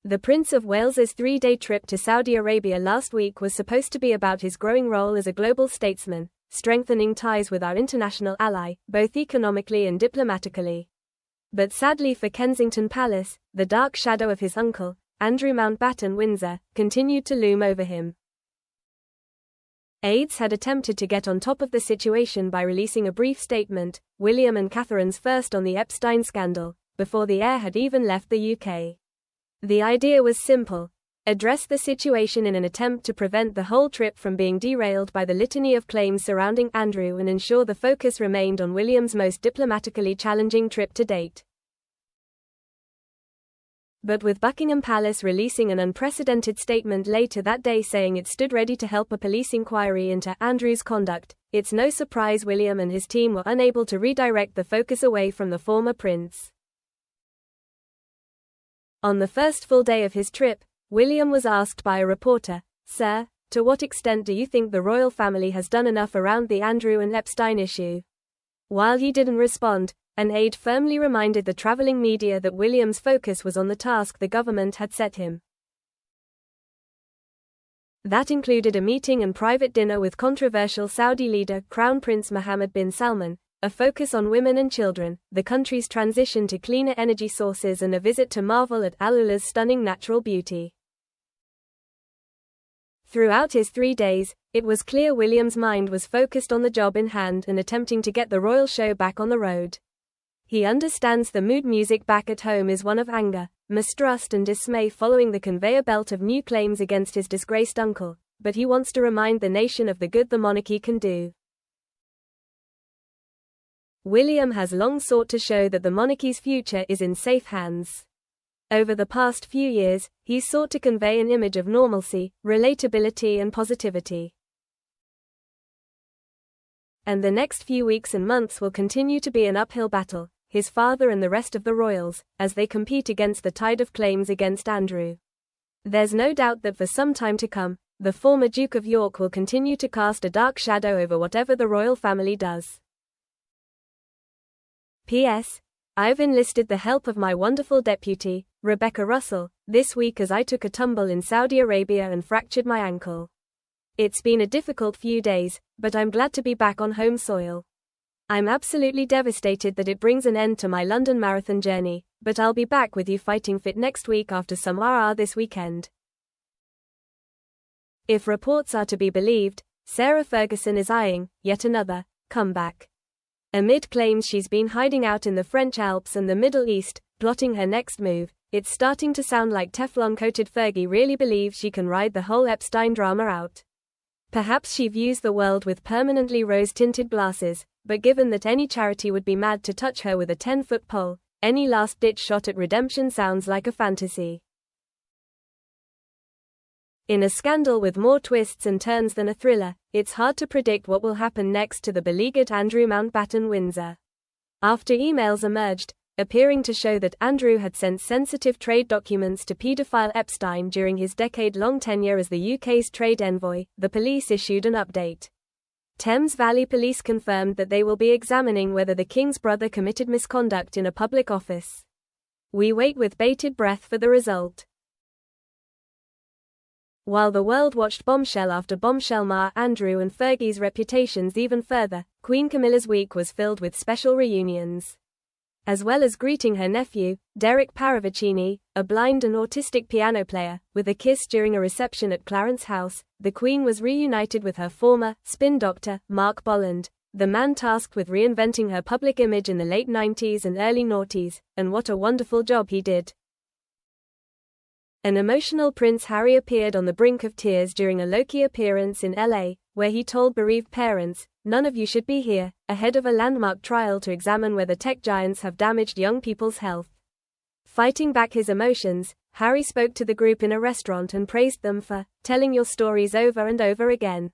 The Prince of Wales's 3-day trip to Saudi Arabia last week was supposed to be about his growing role as a global statesman, strengthening ties with our international ally, both economically and diplomatically. But sadly for Kensington Palace, the dark shadow of his uncle, Andrew Mountbatten-Windsor, continued to loom over him. Aides had attempted to get on top of the situation by releasing a brief statement, William and Catherine's first on the Epstein scandal, before the heir had even left the UK. The idea was simple: address the situation in an attempt to prevent the whole trip from being derailed by the litany of claims surrounding Andrew and ensure the focus remained on William's most diplomatically challenging trip to date. But with Buckingham Palace releasing an unprecedented statement later that day saying it stood ready to help a police inquiry into Andrew's conduct, it's no surprise William and his team were unable to redirect the focus away from the former prince. On the first full day of his trip, William was asked by a reporter, "Sir, to what extent do you think the royal family has done enough around the Andrew and Epstein issue?" While he didn't respond, an aide firmly reminded the traveling media that William's focus was on the task the government had set him. That included a meeting and private dinner with controversial Saudi leader Crown Prince Mohammed bin Salman, a focus on women and children, the country's transition to cleaner energy sources, and a visit to marvel at Al Ulah's stunning natural beauty. Throughout his 3 days, it was clear William's mind was focused on the job in hand and attempting to get the royal show back on the road. He understands the mood music back at home is one of anger, mistrust and dismay following the conveyor belt of new claims against his disgraced uncle, but he wants to remind the nation of the good the monarchy can do. William has long sought to show that the monarchy's future is in safe hands. Over the past few years, he's sought to convey an image of normalcy, relatability and positivity. And the next few weeks and months will continue to be an uphill battle, his father and the rest of the royals, as they compete against the tide of claims against Andrew. There's no doubt that for some time to come, the former Duke of York will continue to cast a dark shadow over whatever the royal family does. P.S. I've enlisted the help of my wonderful deputy, Rebecca Russell, this week as I took a tumble in Saudi Arabia and fractured my ankle. It's been a difficult few days, but I'm glad to be back on home soil. I'm absolutely devastated that it brings an end to my London Marathon journey, but I'll be back with you fighting fit next week after some RR this weekend. If reports are to be believed, Sarah Ferguson is eyeing yet another comeback. Amid claims she's been hiding out in the French Alps and the Middle East, plotting her next move, it's starting to sound like Teflon-coated Fergie really believes she can ride the whole Epstein drama out. Perhaps she views the world with permanently rose-tinted glasses, but given that any charity would be mad to touch her with a 10-foot pole, any last-ditch shot at redemption sounds like a fantasy. In a scandal with more twists and turns than a thriller, it's hard to predict what will happen next to the beleaguered Andrew Mountbatten-Windsor. After emails emerged, appearing to show that Andrew had sent sensitive trade documents to paedophile Epstein during his decade-long tenure as the UK's trade envoy, the police issued an update. Thames Valley Police confirmed that they will be examining whether the King's brother committed misconduct in a public office. We wait with bated breath for the result. While the world watched bombshell after bombshell mar Andrew and Fergie's reputations even further, Queen Camilla's week was filled with special reunions. As well as greeting her nephew, Derek Paravicini, a blind and autistic piano player, with a kiss during a reception at Clarence House, the Queen was reunited with her former spin doctor, Mark Bolland, the man tasked with reinventing her public image in the late 90s and early noughties, and what a wonderful job he did. An emotional Prince Harry appeared on the brink of tears during a low-key appearance in LA, where he told bereaved parents, "None of you should be here," ahead of a landmark trial to examine whether tech giants have damaged young people's health. Fighting back his emotions, Harry spoke to the group in a restaurant and praised them for telling your stories over and over again.